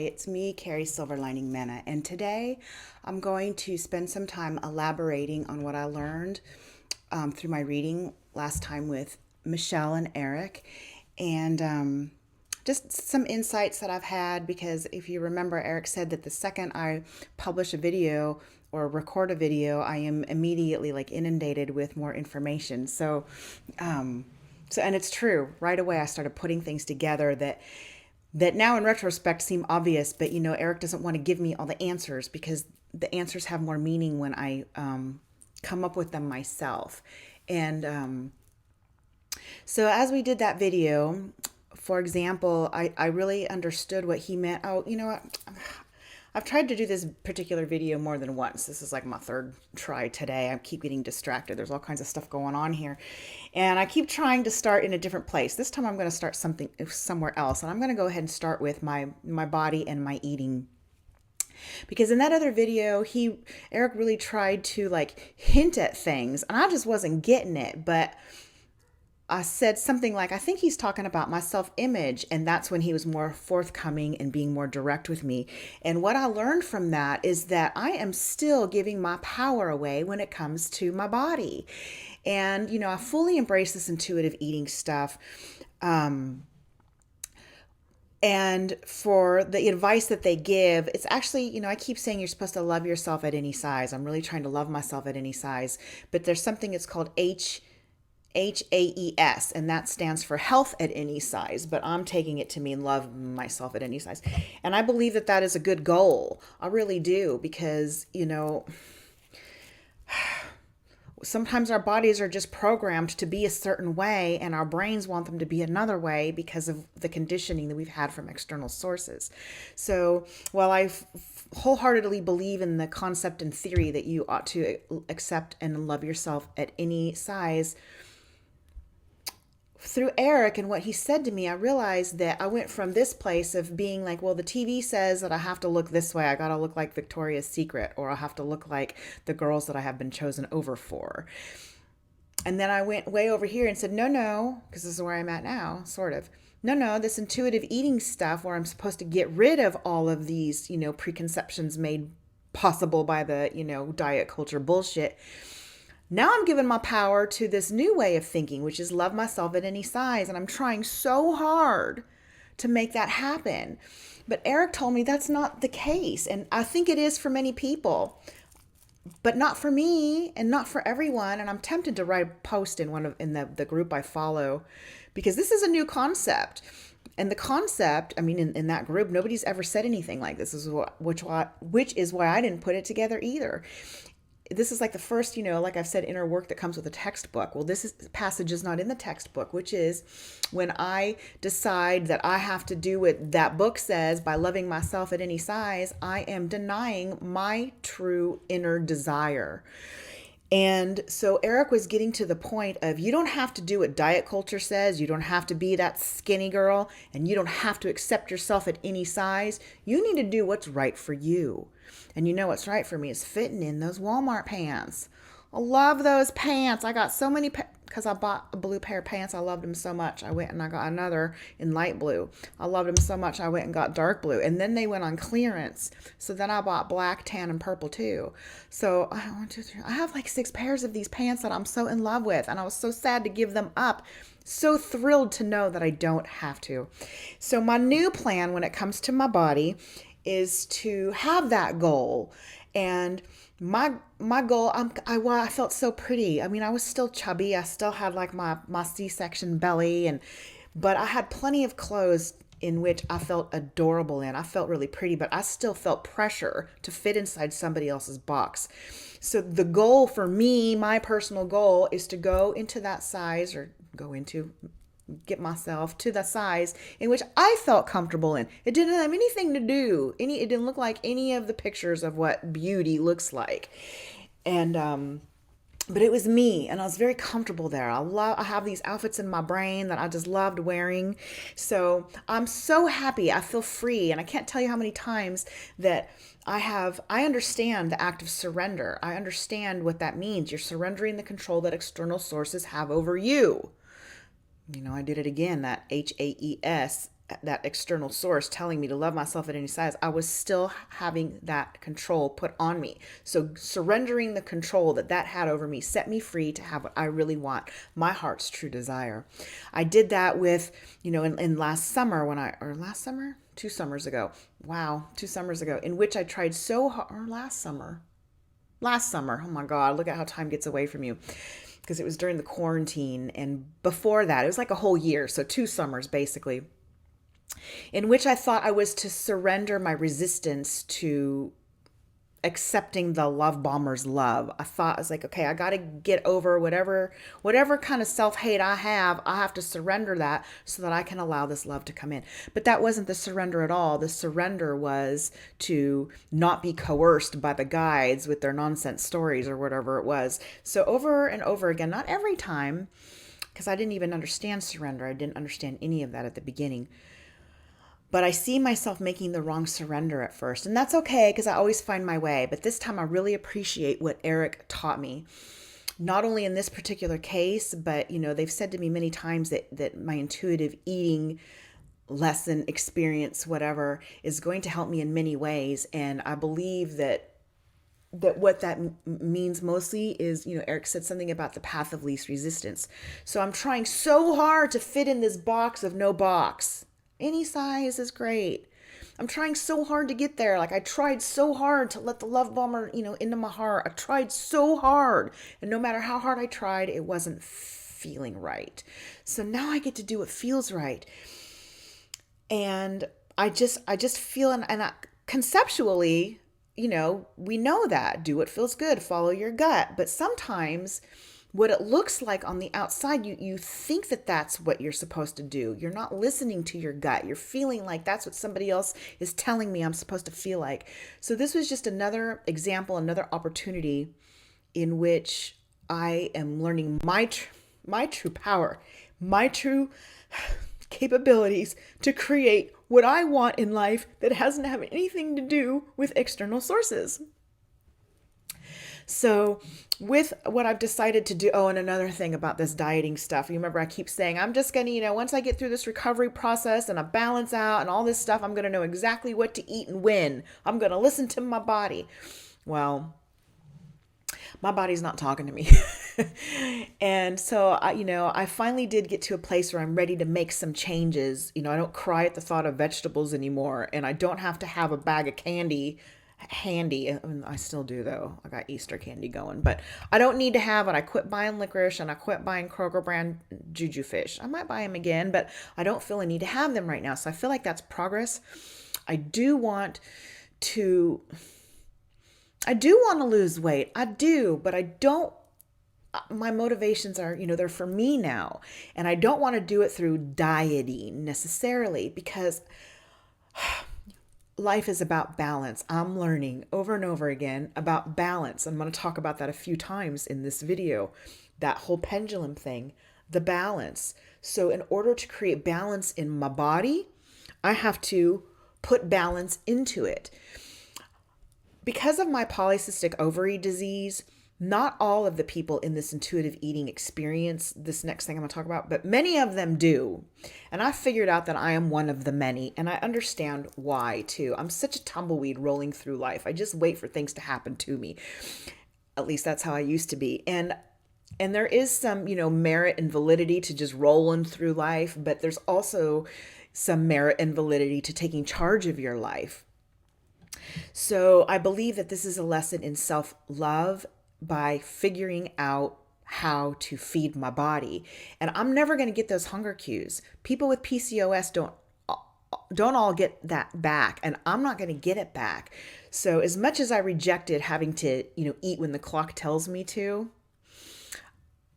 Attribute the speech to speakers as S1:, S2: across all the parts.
S1: it's me, Carrie Silver Lining Mena, and today I'm going to spend some time elaborating on what I learned through my reading last time with Michelle and Eric, and just some insights that I've had. Because if you remember, Eric said that the second I publish a video or record a video, I am immediately like inundated with more information. And it's true. Right away, I started putting things together that now in retrospect seem obvious, but Eric doesn't want to give me all the answers because the answers have more meaning when I come up with them myself. And so as we did that video, for example, I really understood what he meant. Oh, you know what? I've tried to do this particular video more than once. This is like my third try today. I keep getting distracted. There's all kinds of stuff going on here. And I keep trying to start in a different place. This time I'm going to start somewhere else. And I'm going to go ahead and start with my body and my eating. Because in that other video, Eric really tried to like hint at things and I just wasn't getting it. But I said something like, I think he's talking about my self-image. And that's when he was more forthcoming and being more direct with me. And what I learned from that is that I am still giving my power away when it comes to my body. And, I fully embrace this intuitive eating stuff. And for the advice that they give, it's actually, I keep saying you're supposed to love yourself at any size. I'm really trying to love myself at any size. But there's something, it's called HAES, and that stands for health at any size, but I'm taking it to mean love myself at any size. And I believe that that is a good goal. I really do, because, sometimes our bodies are just programmed to be a certain way and our brains want them to be another way because of the conditioning that we've had from external sources. So while I wholeheartedly believe in the concept and theory that you ought to accept and love yourself at any size, through Eric and what he said to me, I realized that I went from this place of being like, well, the TV says that I have to look this way. I got to look like Victoria's Secret, or I have to look like the girls that I have been chosen over for. And then I went way over here and said, no, because this is where I'm at now, sort of. No, this intuitive eating stuff where I'm supposed to get rid of all of these, preconceptions made possible by the, diet culture bullshit. Now I'm giving my power to this new way of thinking, which is love myself at any size. And I'm trying so hard to make that happen. But Eric told me that's not the case. And I think it is for many people, but not for me and not for everyone. And I'm tempted to write a post in the group I follow, because this is a new concept. And the concept, in that group, nobody's ever said anything like this, which is why I didn't put it together either. This is like the first, like I've said, inner work that comes with a textbook. Well, passage is not in the textbook, which is when I decide that I have to do what that book says by loving myself at any size, I am denying my true inner desire. And so Eric was getting to the point of, you don't have to do what diet culture says. You don't have to be that skinny girl, and you don't have to accept yourself at any size. You need to do what's right for you. And what's right for me is fitting in those Walmart pants. I love those pants. I got so many because I bought a blue pair of pants. I loved them so much. I went and I got another in light blue. I loved them so much. I went and got dark blue. And then they went on clearance. So then I bought black, tan, and purple too. So I have like 6 pairs of these pants that I'm so in love with. And I was so sad to give them up. So thrilled to know that I don't have to. So my new plan when it comes to my body is to have that goal. And my goal, I felt so pretty. I was still chubby. I still had like my C-section belly, but I had plenty of clothes in which I felt adorable in. I felt really pretty, but I still felt pressure to fit inside somebody else's box. So the goal for me, my personal goal, is to go into that size, or get myself to the size in which I felt comfortable in. It didn't have anything to do. It didn't look like any of the pictures of what beauty looks like. And, but it was me, and I was very comfortable there. I have these outfits in my brain that I just loved wearing. So I'm so happy. I feel free. And I can't tell you how many times that I understand the act of surrender. I understand what that means. You're surrendering the control that external sources have over you. I did it again, that HAES. that external source telling me to love myself at any size, I was still having that control put on me. So surrendering the control that had over me set me free to have what I really want, my heart's true desire. I did that with, in last summer last summer, 2 summers ago. Wow, 2 summers ago, in which I tried so hard, or last summer. Oh my God, look at how time gets away from you. Because it was during the quarantine, and before that, it was like a whole year. So 2 summers basically, in which I thought I was to surrender my resistance to accepting the love bomber's love. I was like, okay, I got to get over whatever kind of self-hate I have to surrender that so that I can allow this love to come in. But that wasn't the surrender at all. The surrender was to not be coerced by the guides with their nonsense stories or whatever it was. So over and over again, not every time, because I didn't even understand surrender. I didn't understand any of that at the beginning. But I see myself making the wrong surrender at first. And that's okay, because I always find my way. But this time I really appreciate what Erik taught me. Not only in this particular case, but, they've said to me many times that my intuitive eating lesson, experience, whatever, is going to help me in many ways. And I believe that what that means mostly is, Erik said something about the path of least resistance. So I'm trying so hard to fit in this box of no box. Any size is great. I'm trying so hard to get there. Like I tried so hard to let the love bomber, into my heart. I tried so hard. And no matter how hard I tried, it wasn't feeling right. So now I get to do what feels right. And I just feel, conceptually, we know that. Do what feels good. Follow your gut. But sometimes what it looks like on the outside, you think that that's what you're supposed to do. You're not listening to your gut. You're feeling like that's what somebody else is telling me I'm supposed to feel like. So this was just another example, another opportunity in which I am learning my true power, my true capabilities to create what I want in life that hasn't have anything to do with external sources. So with what I've decided to do, and another thing about this dieting stuff, you remember I keep saying, I'm just going to, once I get through this recovery process and I balance out and all this stuff, I'm going to know exactly what to eat and when. I'm going to listen to my body. Well, my body's not talking to me. And so, I finally did get to a place where I'm ready to make some changes. I don't cry at the thought of vegetables anymore, and I don't have to have a bag of candy handy. I still do though. I got Easter candy going, but I don't need to have it. I quit buying licorice and I quit buying Kroger brand Juju fish. I might buy them again, but I don't feel a need to have them right now. So I feel like that's progress. I do want to lose weight. I do, but I don't. My motivations are, they're for me now. And I don't want to do it through dieting necessarily, because life is about balance. I'm learning over and over again about balance. I'm going to talk about that a few times in this video. That whole pendulum thing, the balance. So in order to create balance in my body, I have to put balance into it. Because of my polycystic ovary disease, not all of the people in this intuitive eating experience this next thing I'm going to talk about, but many of them do. And I figured out that I am one of the many, and I understand why too. I'm such a tumbleweed rolling through life. I just wait for things to happen to me. At least that's how I used to be. And there is some, merit and validity to just rolling through life, but there's also some merit and validity to taking charge of your life. So I believe that this is a lesson in self-love by figuring out how to feed my body. And I'm never going to get those hunger cues. People with PCOS don't all get that back, and I'm not going to get it back. So as much as I rejected having to, eat when the clock tells me to,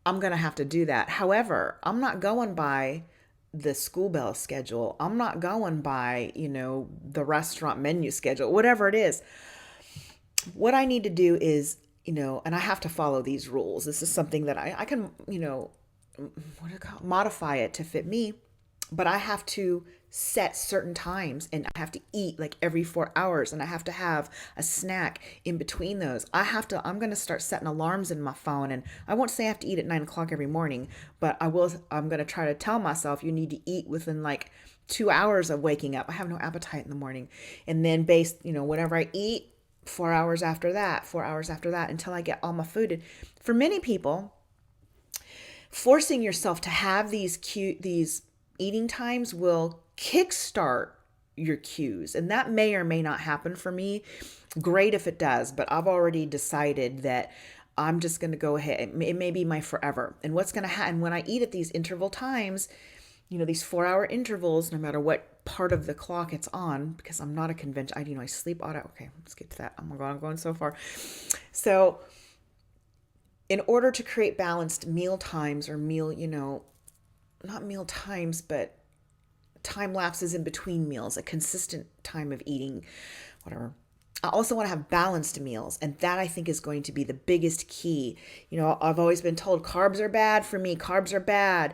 S1: I'm going to have to do that. However, I'm not going by the school bell schedule. I'm not going by, the restaurant menu schedule, whatever it is. What I need to do is, and I have to follow these rules. This is something that I can, modify it to fit me, but I have to set certain times, and I have to eat like every 4 hours, and I have to have a snack in between those. I'm going to start setting alarms in my phone, and I won't say I have to eat at 9 o'clock every morning, but I'm going to try to tell myself you need to eat within like 2 hours of waking up. I have no appetite in the morning. And then whenever I eat, 4 hours after that, 4 hours after that, until I get all my food. And for many people, forcing yourself to have these eating times will kickstart your cues. And that may or may not happen for me. Great if it does, but I've already decided that I'm just going to go ahead. It may be my forever. And what's going to happen when I eat at these interval times, these 4-hour intervals, no matter what part of the clock it's on, because I'm not a convention. I sleep auto. Okay, let's get to that. Oh my God, I'm going so far. So in order to create balanced meal times or not meal times, but time lapses in between meals, a consistent time of eating, whatever. I also want to have balanced meals. And that I think is going to be the biggest key. I've always been told carbs are bad for me. Carbs are bad.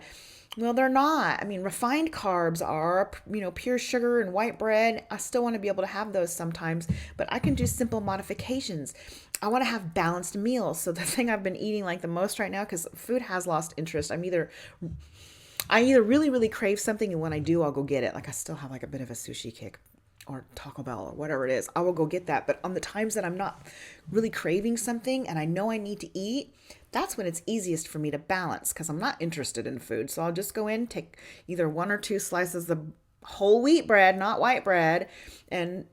S1: Well, they're not. I mean, refined carbs are, pure sugar and white bread. I still want to be able to have those sometimes, but I can do simple modifications. I want to have balanced meals. So the thing I've been eating like the most right now, because food has lost interest. I either really, really crave something, and when I do, I'll go get it. Like I still have like a bit of a sushi kick or Taco Bell or whatever it is. I will go get that. But on the times that I'm not really craving something and I know I need to eat, that's when it's easiest for me to balance, because I'm not interested in food. So I'll just go in, take either 1 or 2 slices of whole wheat bread, not white bread, and,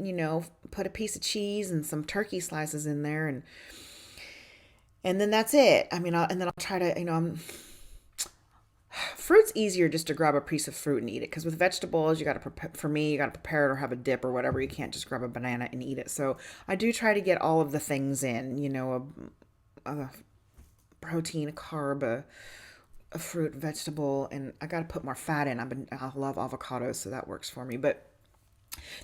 S1: put a piece of cheese and some turkey slices in there. And then that's it. I mean, and then I'll try to, fruit's easier just to grab a piece of fruit and eat it, because with vegetables, you got to prepare it or have a dip or whatever. You can't just grab a banana and eat it. So I do try to get all of the things in, a protein, a carb, a fruit, vegetable, and I got to put more fat in. I love avocados, so that works for me. But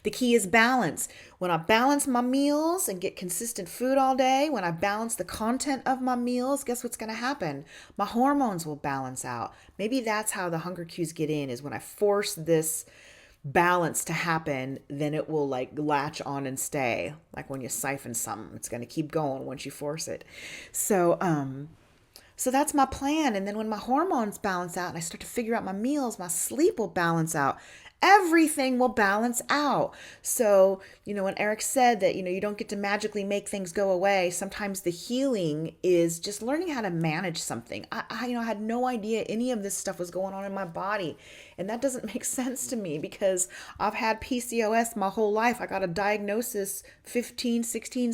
S1: the key is balance. When I balance my meals and get consistent food all day, when I balance the content of my meals, guess what's going to happen? My hormones will balance out. Maybe that's how the hunger cues get in, is when I force this balance to happen, then it will like latch on and stay. Like when you siphon something, it's going to keep going once you force it. So that's my plan. And then when my hormones balance out and I start to figure out my meals, my sleep will balance out. Everything will balance out. So, when Erik said that, you don't get to magically make things go away, sometimes the healing is just learning how to manage something. I had no idea any of this stuff was going on in my body. And that doesn't make sense to me, because I've had PCOS my whole life. I got a diagnosis 15, 16,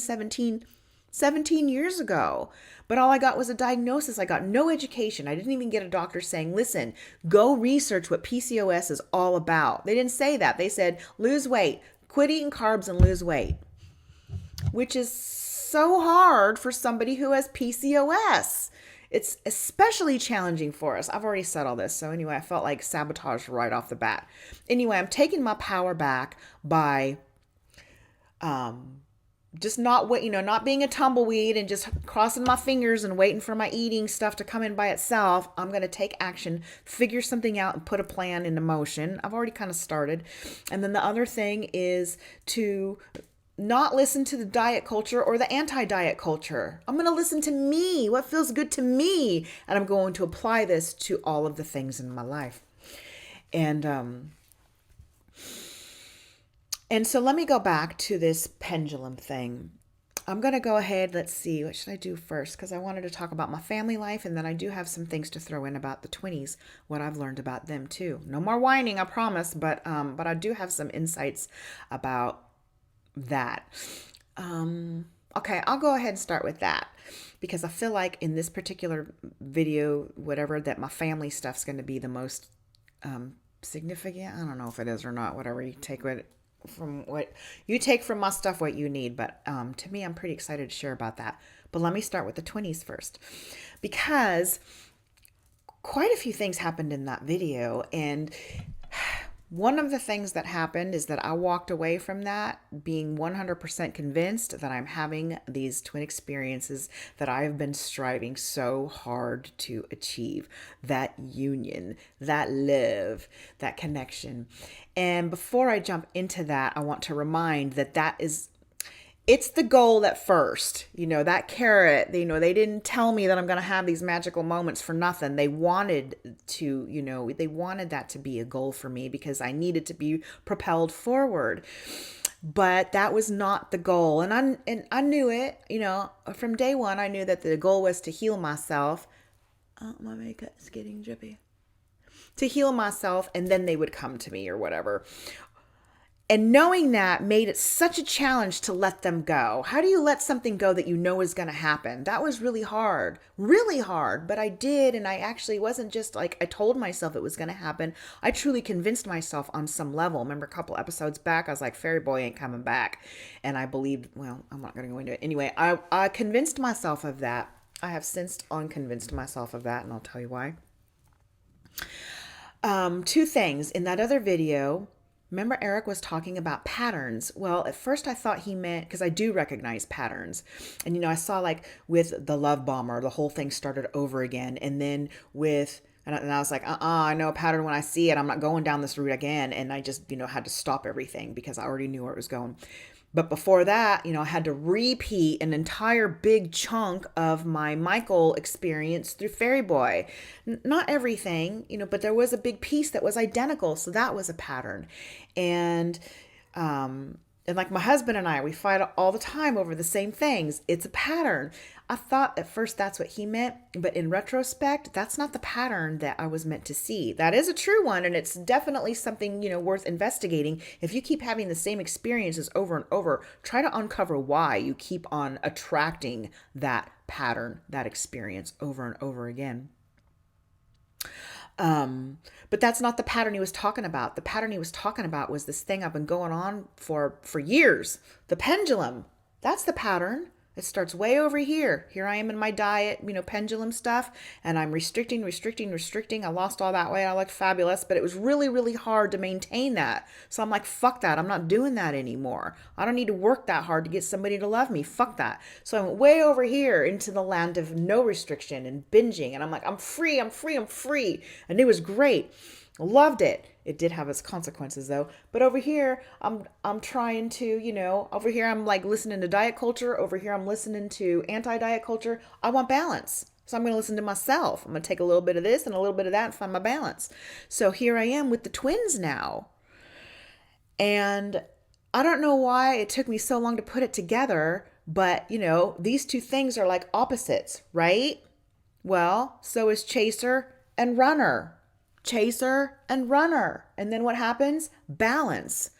S1: 17 years ago. But all I got was a diagnosis. I got no education. I didn't even get a doctor saying, listen, go research what PCOS is all about. They didn't say that. They said, lose weight, quit eating carbs and lose weight, which is so hard for somebody who has PCOS. It's especially challenging for us. I've already said all this. So anyway, I felt like sabotage right off the bat. Anyway, I'm taking my power back by just not being a tumbleweed and just crossing my fingers and waiting for my eating stuff to come in by itself. I'm going to take action, figure something out, and put a plan into motion. I've already kind of started. And then the other thing is to not listen to the diet culture or the anti-diet culture. I'm going to listen to me, what feels good to me. And I'm going to apply this to all of the things in my life. And so let me go back to this pendulum thing. I'm going to go ahead. Let's see. What should I do first? Because I wanted to talk about my family life. And then I do have some things to throw in about the 20s, what I've learned about them too. No more whining, I promise. But I do have some insights about that. Okay, I'll go ahead and start with that, because I feel like in this particular video, whatever, that my family stuff's going to be the most significant. I don't know if it is or not. Whatever, you take from my stuff what you need, but to me, I'm pretty excited to share about that. But let me start with the 20s first, because quite a few things happened in that video. And one of the things that happened is that I walked away from that being 100% convinced that I'm having these twin experiences that I've been striving so hard to achieve. That union, that love, that connection. And before I jump into that, I want to remind that it's the goal at first, that carrot, they didn't tell me that I'm going to have these magical moments for nothing. They wanted they wanted that to be a goal for me because I needed to be propelled forward. But that was not the goal. And I knew it, from day one. I knew that the goal was to heal myself. Oh, my makeup's getting drippy. To heal myself, and then they would come to me or whatever. And knowing that made it such a challenge to let them go. How do you let something go that you know is going to happen? That was really hard, but I did. And I actually wasn't just like I told myself it was going to happen. I truly convinced myself on some level. Remember a couple episodes back, I was like, Fairy Boy ain't coming back. And I believed, well, I'm not going to go into it. Anyway, I convinced myself of that. I have since unconvinced myself of that, and I'll tell you why. Two things. In that other video, remember Erik was talking about patterns. Well, at first I thought he meant, because I do recognize patterns. And, I saw like with the love bomber, the whole thing started over again. And then and I was like, I know a pattern when I see it. I'm not going down this route again. And I just, had to stop everything because I already knew where it was going. But before that, I had to repeat an entire big chunk of my Michael experience through Fairy Boy. Not everything, but there was a big piece that was identical. So that was a pattern. And like my husband and I, we fight all the time over the same things. It's a pattern. I thought at first that's what he meant, but in retrospect, that's not the pattern that I was meant to see. That is a true one, and it's definitely something, worth investigating. If you keep having the same experiences over and over, try to uncover why you keep on attracting that pattern, that experience over and over again. But that's not the pattern he was talking about. The pattern he was talking about was this thing I've been going on for years. The pendulum. That's the pattern. It starts way over here. Here I am in my diet, pendulum stuff, and I'm restricting. I lost all that weight. I looked fabulous, but it was really, really hard to maintain that. So I'm like, fuck that. I'm not doing that anymore. I don't need to work that hard to get somebody to love me. Fuck that. So I went way over here into the land of no restriction and binging. And I'm like, I'm free. And it was great. Loved it. It did have its consequences though. But over here, I'm trying to, over here I'm like listening to diet culture. Over here I'm listening to anti-diet culture. I want balance. So I'm going to listen to myself. I'm going to take a little bit of this and a little bit of that and find my balance. So here I am with the twins now. And I don't know why it took me so long to put it together, but these two things are like opposites, right? Well, so is chaser and runner. Chaser and runner. And then what happens? Balance.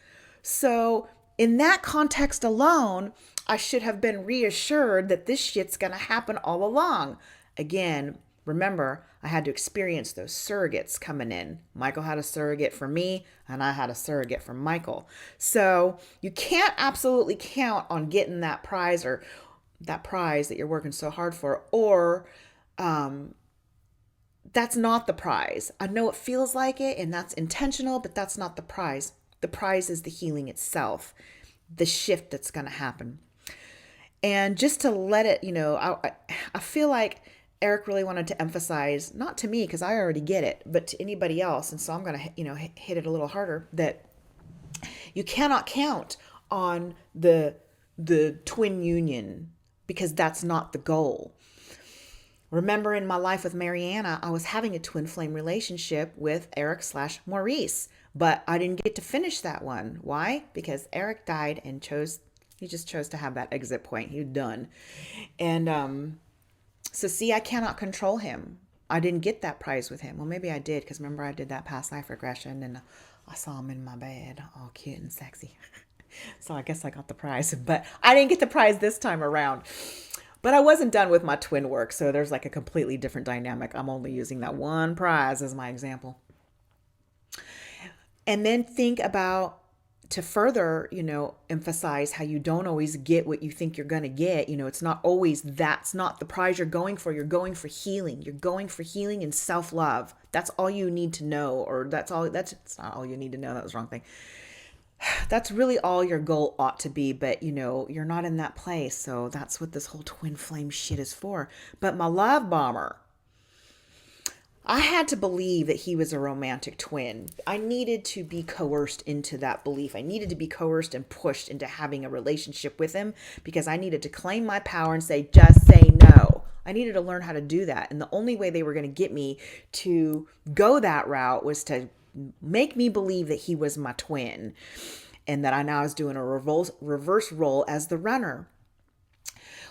S1: So in that context alone, I should have been reassured that this shit's going to happen all along. Again, remember, I had to experience those surrogates coming in. Michael had a surrogate for me, and I had a surrogate for Michael. So you can't absolutely count on getting that prize or that prize that you're working so hard for, or that's not the prize. I know it feels like it, and that's intentional, but that's not the prize. The prize is the healing itself, the shift that's going to happen. And just to let it, I feel like Erik really wanted to emphasize, not to me, because I already get it, but to anybody else. And so I'm going to, hit it a little harder, that you cannot count on the twin union, because that's not the goal. Remember in my life with Mariana, I was having a twin flame relationship with Erik/Maurice, but I didn't get to finish that one. Why? Because Erik died and he just chose to have that exit point. He was done. And so see, I cannot control him. I didn't get that prize with him. Well, maybe I did, because remember I did that past life regression and I saw him in my bed, all cute and sexy. So I guess I got the prize, but I didn't get the prize this time around. But I wasn't done with my twin work, so there's like a completely different dynamic. I'm only using that one prize as my example. And then think about, to further, emphasize how you don't always get what you think you're going to get. It's not always, that's not the prize you're going for. You're going for healing. You're going for healing and self-love. That's all you need to know, or that's not all you need to know. That was the wrong thing. That's really all your goal ought to be, but you're not in that place. So that's what this whole twin flame shit is for. But my love bomber, I had to believe that he was a romantic twin. I needed to be coerced into that belief. I needed to be coerced and pushed into having a relationship with him because I needed to claim my power and say, just say no. I needed to learn how to do that. And the only way they were going to get me to go that route was to make me believe that he was my twin and that I now was doing a reverse role as the runner.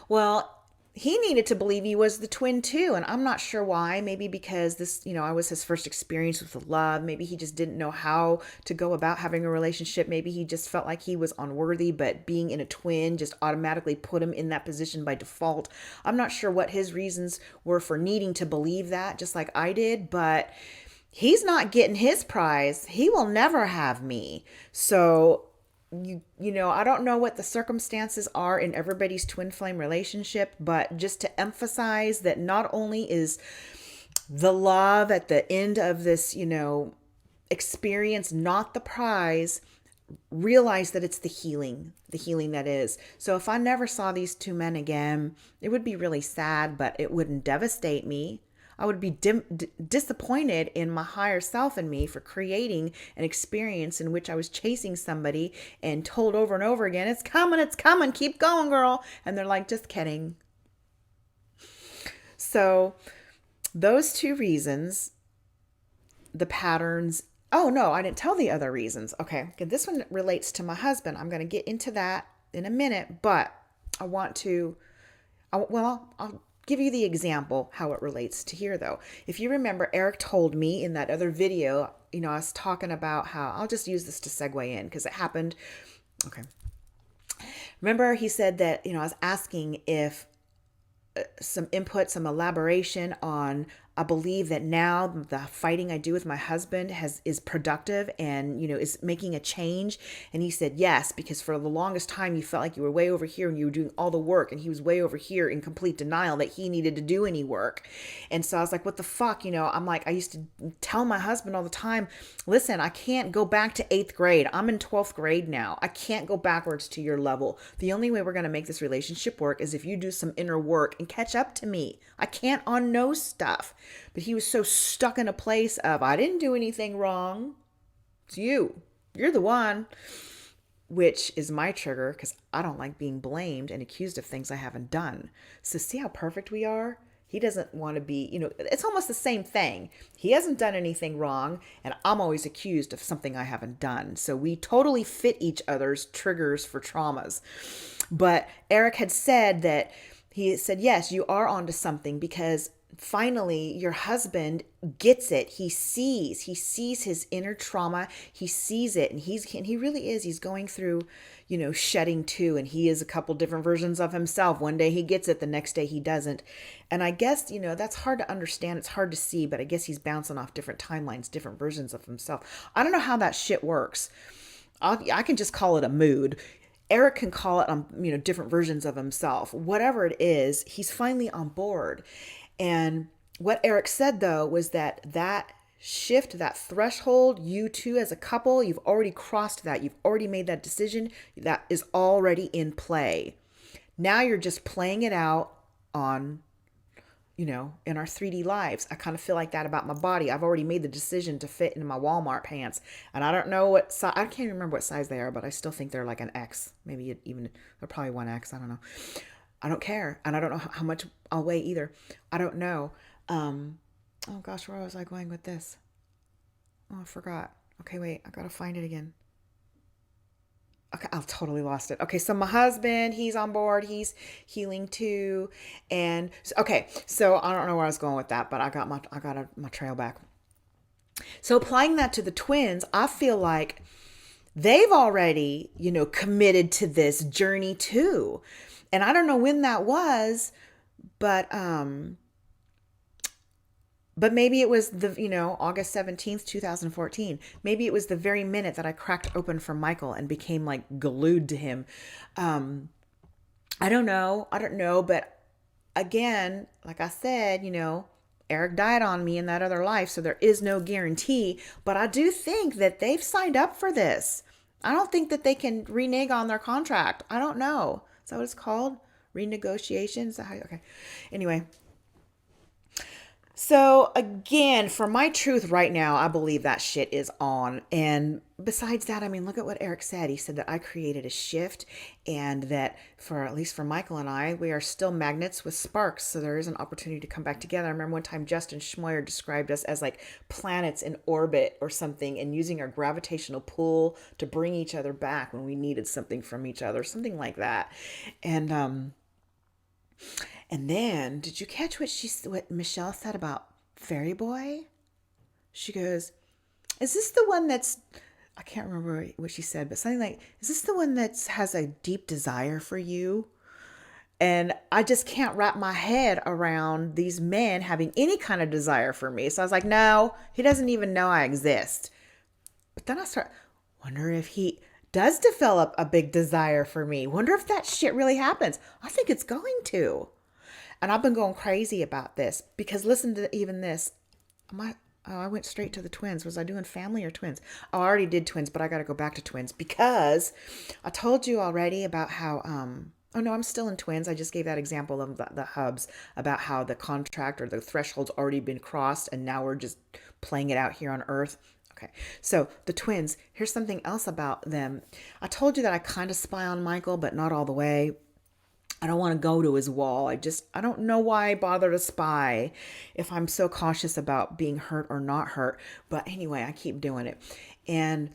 S1: Well, he needed to believe he was the twin too. And I'm not sure why. Maybe because this, I was his first experience with love. Maybe he just didn't know how to go about having a relationship. Maybe he just felt like he was unworthy, but being in a twin just automatically put him in that position by default. I'm not sure what his reasons were for needing to believe that, just like I did, but he's not getting his prize. He will never have me. So I don't know what the circumstances are in everybody's twin flame relationship, but just to emphasize that not only is the love at the end of this, experience not the prize, realize that it's the healing that is. So if I never saw these two men again, it would be really sad, but it wouldn't devastate me. I would be disappointed in my higher self and me for creating an experience in which I was chasing somebody and told over and over again, it's coming, keep going, girl. And they're like, just kidding. So those two reasons, the patterns. Oh, no, I didn't tell the other reasons. Okay, this one relates to my husband. I'm going to get into that in a minute, but I'll give you the example how it relates to here though. If you remember, Erik told me in that other video, I was talking about how, I'll just use this to segue in because it happened. Okay. Remember he said that, I was asking if some input, some elaboration on, I believe that now the fighting I do with my husband is productive and, is making a change. And he said, yes, because for the longest time you felt like you were way over here and you were doing all the work and he was way over here in complete denial that he needed to do any work. And so I was like, what the fuck? I'm like, I used to tell my husband all the time, listen, I can't go back to 8th grade. I'm in 12th grade now. I can't go backwards to your level. The only way we're going to make this relationship work is if you do some inner work and catch up to me. I can't unknow stuff. But he was so stuck in a place of, I didn't do anything wrong. It's you. You're the one. Which is my trigger because I don't like being blamed and accused of things I haven't done. So see how perfect we are? He doesn't want to be, it's almost the same thing. He hasn't done anything wrong and I'm always accused of something I haven't done. So we totally fit each other's triggers for traumas. But Erik had said that, he said, yes, you are onto something because finally your husband gets it. He sees his inner trauma. He sees it and he really is. He's going through, shedding too. And he is a couple different versions of himself. One day he gets it. The next day he doesn't. And I guess, that's hard to understand. It's hard to see, but I guess he's bouncing off different timelines, different versions of himself. I don't know how that shit works. I can just call it a mood. Erik can call it, different versions of himself. Whatever it is, he's finally on board. And what Erik said, though, was that shift, that threshold, you two as a couple, you've already crossed that. You've already made that decision. That is already in play. Now you're just playing it out on, in our 3D lives. I kind of feel like that about my body. I've already made the decision to fit in my Walmart pants. And I don't know what size, I can't remember what size they are, but I still think they're like an X. Maybe even, they're probably 1X. I don't know. I don't care. And I don't know how much I'll weigh either. I don't know. Oh gosh, where was I going with this? Oh, I forgot. Okay, wait, I gotta find it again. Okay, I've totally lost it. Okay, so my husband, he's on board. He's healing too. And so I don't know where I was going with that, but I got my trail back. So applying that to the twins, I feel like they've already, committed to this journey too. And I don't know when that was, but maybe it was August 17th, 2014. Maybe it was the very minute that I cracked open for Michael and became like glued to him. I don't know. But again, like I said, Erik died on me in that other life. So there is no guarantee, but I do think that they've signed up for this. I don't think that they can renege on their contract. I don't know. Is that what it's called? Renegotiation? Is that how okay. Anyway. So again, for my truth right now, I believe that shit is on. And besides that, I mean, look at what Eric said. He said that I created a shift and that for at least for Michael and I, we are still magnets with sparks. So there is an opportunity to come back together. I remember one time Justin Schmoyer described us as like planets in orbit or something and using our gravitational pull to bring each other back when we needed something from each other, something like that. And and then, did you catch what Michelle said about Fairy Boy? She goes, "Is this the one that's I can't remember what she said, but something like, is this the one that has a deep desire for you?" And I just can't wrap my head around these men having any kind of desire for me. So I was like, no, he doesn't even know I exist. But then I start wonder if he does develop a big desire for me. Wonder if that shit really happens. I think it's going to. And I've been going crazy about this because listen to even this. I went straight to the twins. Was I doing family or twins? Oh, I already did twins, but I got to go back to twins because I told you already about how, oh no, I'm still in twins. I just gave that example of the hubs about how the contract or the threshold's already been crossed and now we're just playing it out here on Earth. Okay, so the twins, here's something else about them. I told you that I kind of spy on Michael, but not all the way. I don't want to go to his wall. I don't know why I bother to spy if I'm so cautious about being hurt or not hurt. But anyway, I keep doing it. And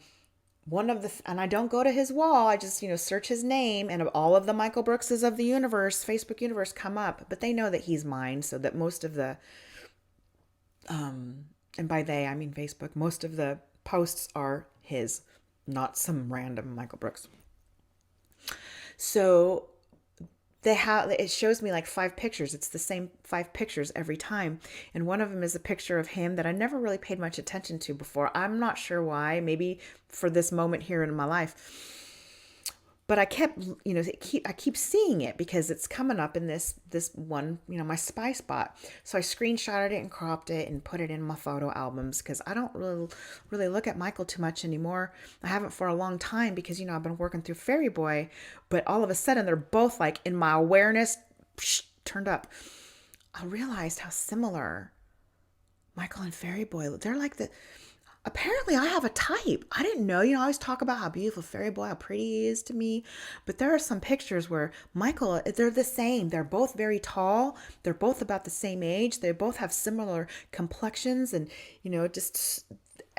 S1: and I don't go to his wall. I just, search his name and all of the Michael Brookses of the universe, Facebook universe come up, but they know that he's mine. So that most of the, and by they, I mean Facebook, most of the posts are his, not some random Michael Brooks. So it shows me like 5 pictures. It's the same 5 pictures every time. And one of them is a picture of him that I never really paid much attention to before. I'm not sure why, maybe for this moment here in my life. But I kept, I keep seeing it because it's coming up in this one, my spy spot. So I screenshotted it and cropped it and put it in my photo albums because I don't really look at Michael too much anymore. I haven't for a long time because, I've been working through Fairy Boy, but all of a sudden they're both like in my awareness turned up. I realized how similar Michael and Fairy Boy, they're like apparently I have a type. I didn't know. I always talk about how beautiful Fairy Boy, how pretty he is to me. But there are some pictures where Michael, they're the same. They're both very tall. They're both about the same age. They both have similar complexions and, just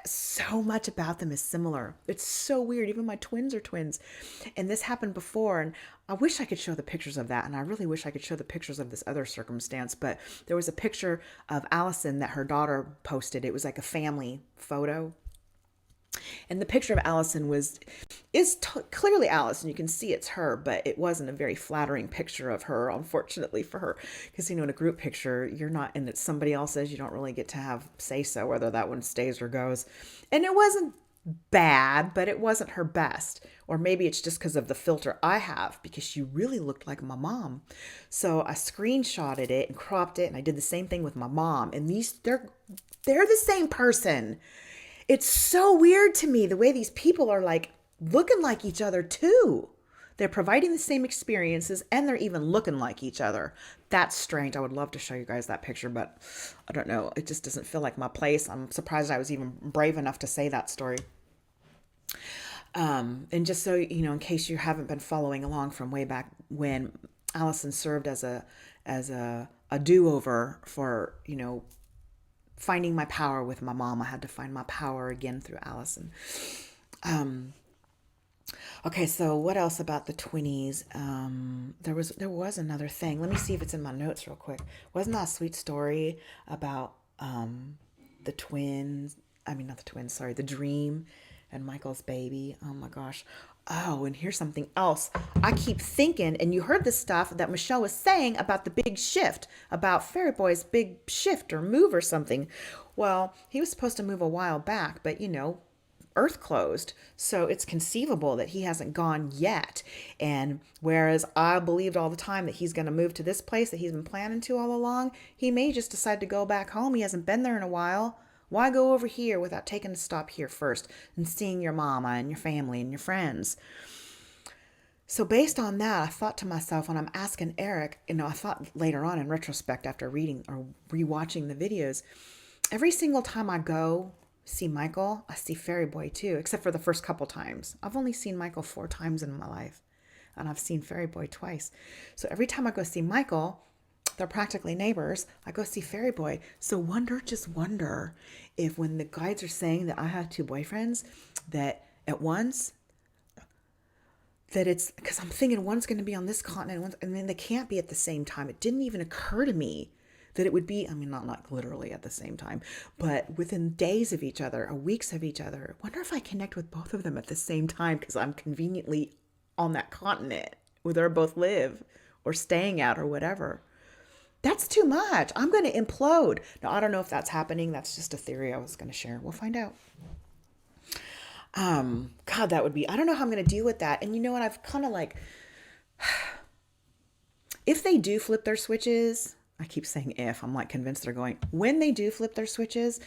S1: so much about them is similar. It's so weird. Even my twins are twins. And this happened before. And I wish I could show the pictures of that. And I really wish I could show the pictures of this other circumstance. But there was a picture of Allison that her daughter posted. It was like a family photo. And the picture of Allison is clearly Allison. You can see it's her, but it wasn't a very flattering picture of her, unfortunately for her. Because, in a group picture, you're not, and it's somebody else's, you don't really get to have say so whether that one stays or goes. And it wasn't bad, but it wasn't her best. Or maybe it's just because of the filter I have, because she really looked like my mom. So I screenshotted it and cropped it, and I did the same thing with my mom. And they're the same person. It's so weird to me the way these people are like looking like each other too. They're providing the same experiences and they're even looking like each other. That's strange. I would love to show you guys that picture, but I don't know. It just doesn't feel like my place. I'm surprised I was even brave enough to say that story. And just so, in case you haven't been following along from way back when, Allison served as a do-over for, finding my power with my mom. I had to find my power again through Allison. Okay, so what else about the twinnies? There was another thing. Let me see if it's in my notes real quick. Wasn't that a sweet story about the twins? I mean, not the twins, sorry, the dream and Michael's baby. Oh my gosh. Oh, and here's something else. I keep thinking, and you heard the stuff that Michelle was saying about the big shift, about Fairy Boy's big shift or move or something. Well, he was supposed to move a while back, but Earth closed. So it's conceivable that he hasn't gone yet. And whereas I believed all the time that he's going to move to this place that he's been planning to all along, he may just decide to go back home. He hasn't been there in a while. Why go over here without taking a stop here first and seeing your mama and your family and your friends? So based on that, I thought to myself when I'm asking Eric, I thought later on in retrospect after reading or rewatching the videos, every single time I go see Michael, I see Fairy Boy too, except for the first couple times. I've only seen Michael 4 times in my life, and I've seen Fairy Boy twice. So every time I go see Michael, they're practically neighbors. I go see Fairy Boy. So just wonder if when the guides are saying that I have 2 boyfriends, that at once, that it's because I'm thinking one's going to be on this continent, and then they can't be at the same time. It didn't even occur to me that it would be, I mean, not literally at the same time, but within days of each other or weeks of each other. Wonder if I connect with both of them at the same time because I'm conveniently on that continent where they both live or staying at or whatever. That's too much. I'm going to implode. Now, I don't know if that's happening. That's just a theory I was going to share. We'll find out. God, that would be, I don't know how I'm going to deal with that. And you know what? I've kind of like, if they do flip their switches, I keep saying if, I'm like convinced they're going, when they do flip their switches,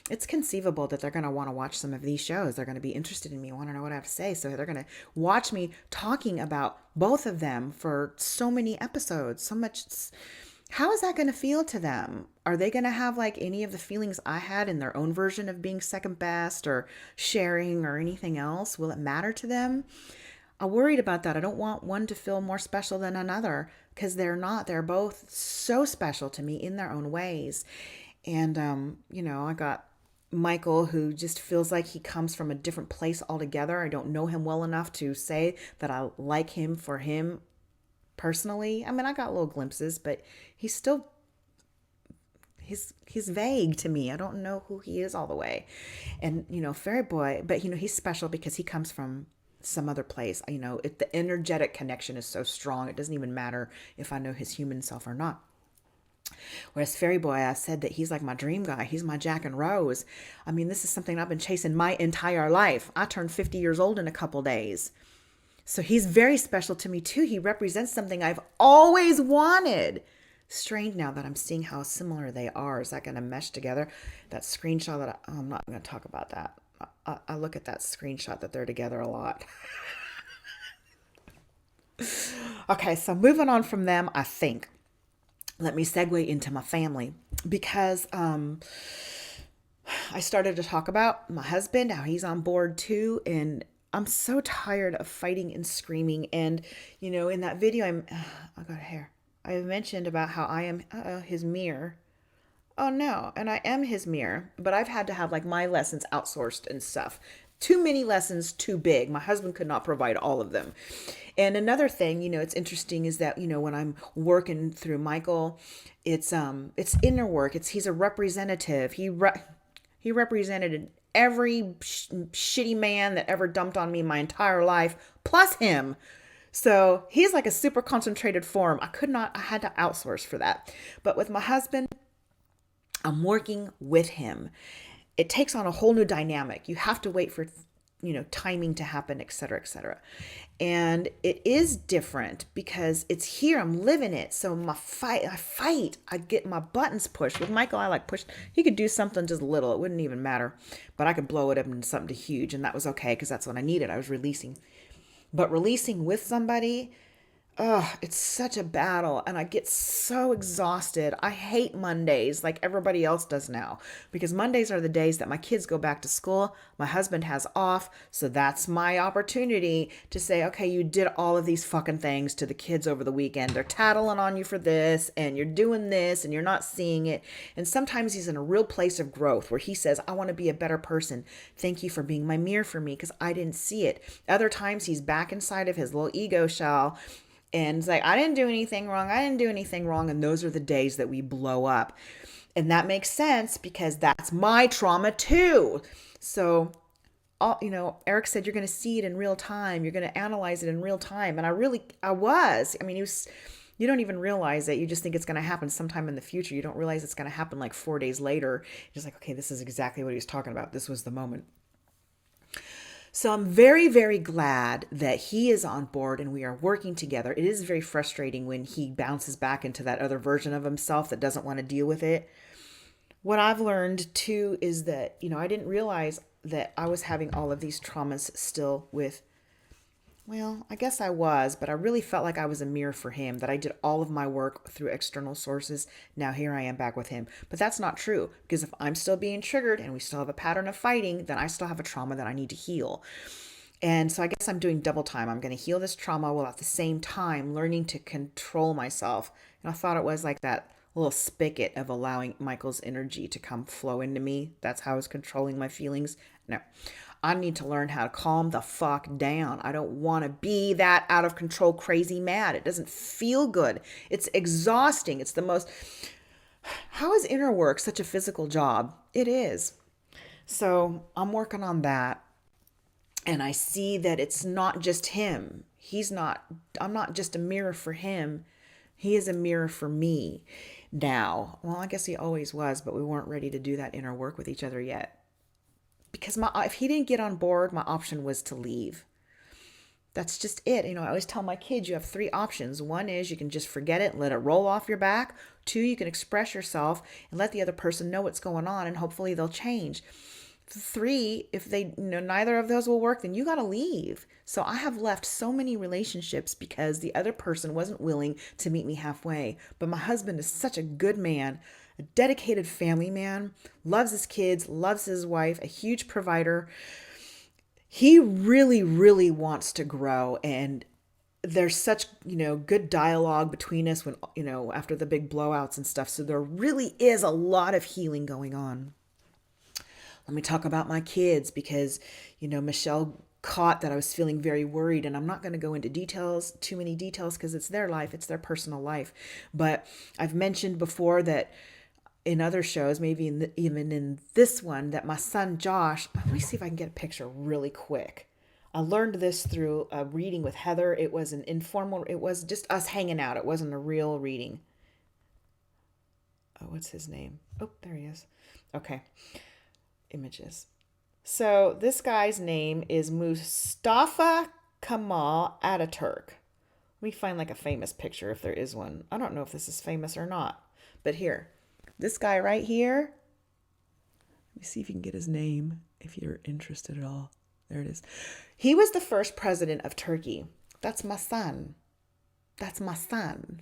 S1: it's conceivable that they're going to want to watch some of these shows. They're going to be interested in me, want to know what I have to say. So they're going to watch me talking about both of them for so many episodes, so much. How is that going to feel to them? Are they going to have like any of the feelings I had in their own version of being second best or sharing or anything else? Will it matter to them? I'm worried about that. I don't want one to feel more special than another because they're not. They're both so special to me in their own ways. And, I got Michael, who just feels like he comes from a different place altogether. I don't know him well enough to say that I like him for him personally. I mean, I got little glimpses, but he's still he's vague to me. I don't know who he is all the way. And Fairy Boy, but he's special because he comes from some other place. If the energetic connection is so strong, it doesn't even matter if I know his human self or not. Whereas Fairy Boy, I said that he's like my dream guy. He's my Jack and Rose. I mean, this is something I've been chasing my entire life. I turned 50 years old in a couple days. So he's very special to me too. He represents something I've always wanted. Strange now that I'm seeing how similar they are. Is that going to mesh together? That screenshot I'm not going to talk about that. I look at that screenshot that they're together a lot. Okay, so moving on from them, I think. Let me segue into my family because I started to talk about my husband, how he's on board too, and I'm so tired of fighting and screaming. And, in that video, I got hair. I mentioned about how I am his mirror. Oh no, and I am his mirror, but I've had to have like my lessons outsourced and stuff. Too many lessons, too big. My husband could not provide all of them. And another thing, it's interesting is that, when I'm working through Michael, it's inner work. He's a representative. He represented every shitty man that ever dumped on me my entire life, plus him. So he's like a super concentrated form. I had to outsource for that. But with my husband, I'm working with him. It takes on a whole new dynamic. You have to wait for, timing to happen, et cetera, et cetera. And it is different because it's here. I'm living it. So I get my buttons pushed. With Michael, I like pushed. He could do something just little. It wouldn't even matter. But I could blow it up into something huge. And that was okay because that's what I needed. I was releasing. But releasing with somebody, it's such a battle and I get so exhausted. I hate Mondays like everybody else does now because Mondays are the days that my kids go back to school. My husband has off. So that's my opportunity to say, okay, you did all of these fucking things to the kids over the weekend. They're tattling on you for this and you're doing this and you're not seeing it. And sometimes he's in a real place of growth where he says, I want to be a better person. Thank you for being my mirror for me because I didn't see it. Other times he's back inside of his little ego shell. And it's like, I didn't do anything wrong. I didn't do anything wrong. And those are the days that we blow up. And that makes sense because that's my trauma too. So, Eric said, you're going to see it in real time. You're going to analyze it in real time. And I was. I mean, you don't even realize it. You just think it's going to happen sometime in the future. You don't realize it's going to happen like 4 days later. You're just like, okay, this is exactly what he was talking about. This was the moment. So I'm very, very glad that he is on board and we are working together. It is very frustrating when he bounces back into that other version of himself that doesn't want to deal with it. What I've learned too is that, I didn't realize that I was having all of these traumas still with Well, I guess I was, but I really felt like I was a mirror for him, that I did all of my work through external sources. Now here I am back with him. But that's not true, because if I'm still being triggered and we still have a pattern of fighting, then I still have a trauma that I need to heal. And so I guess I'm doing double time. I'm going to heal this trauma while at the same time learning to control myself. And I thought it was like that little spigot of allowing Michael's energy to come flow into me. That's how I was controlling my feelings. No, I need to learn how to calm the fuck down. I don't want to be that out of control, crazy mad. It doesn't feel good. It's exhausting. It's the most. How is inner work such a physical job? It is. So I'm working on that. And I see that it's not just him. I'm not just a mirror for him. He is a mirror for me now. Well, I guess he always was, but we weren't ready to do that inner work with each other yet. Because if he didn't get on board, my option was to leave. That's just it. I always tell my kids you have three options. One is you can just forget it and let it roll off your back. Two, you can express yourself and let the other person know what's going on, and hopefully they'll change. Three, if they neither of those will work, then you got to leave. So I have left so many relationships because the other person wasn't willing to meet me halfway. But my husband is such a good man, a dedicated family man, loves his kids, loves his wife, a huge provider. He really, really wants to grow, and there's such, good dialogue between us when, after the big blowouts and stuff. So there really is a lot of healing going on. Let me talk about my kids because, Michelle caught that I was feeling very worried, and I'm not going to go into too many details because it's their life, it's their personal life. But I've mentioned before that in other shows, maybe even in this one, that my son Josh, let me see if I can get a picture really quick. I learned this through a reading with Heather. It was an informal, it was just us hanging out. It wasn't a real reading. Oh, what's his name? Oh, there he is. Okay. Images. So this guy's name is Mustafa Kemal Ataturk. Let me find like a famous picture if there is one. I don't know if this is famous or not, but here, this guy right here. Let me see if you can get his name if you're interested at all. There it is. He was the first president of Turkey. That's my son. That's my son.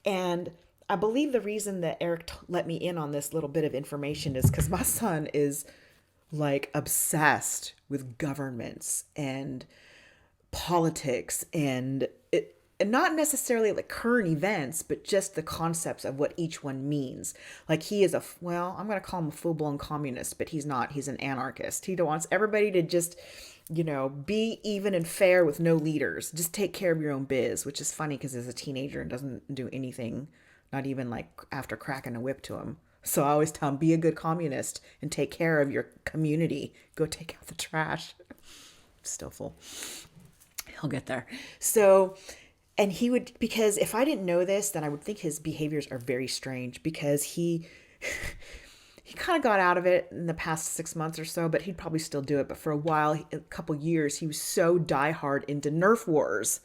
S1: And I believe the reason that Erik let me in on this little bit of information is because my son is like obsessed with governments and politics and not necessarily like current events, but just the concepts of what each one means. Like he is I'm going to call him a full-blown communist, but he's not. He's an anarchist. He wants everybody to just, be even and fair with no leaders. Just take care of your own biz, which is funny because as a teenager and doesn't do anything. Not even like after cracking a whip to him. So I always tell him, be a good communist and take care of your community. Go take out the trash. Still full. He'll get there. So, and he would, because if I didn't know this, then I would think his behaviors are very strange because he kind of got out of it in the past 6 months or so, but he'd probably still do it. But for a while, a couple years, he was so diehard into Nerf wars.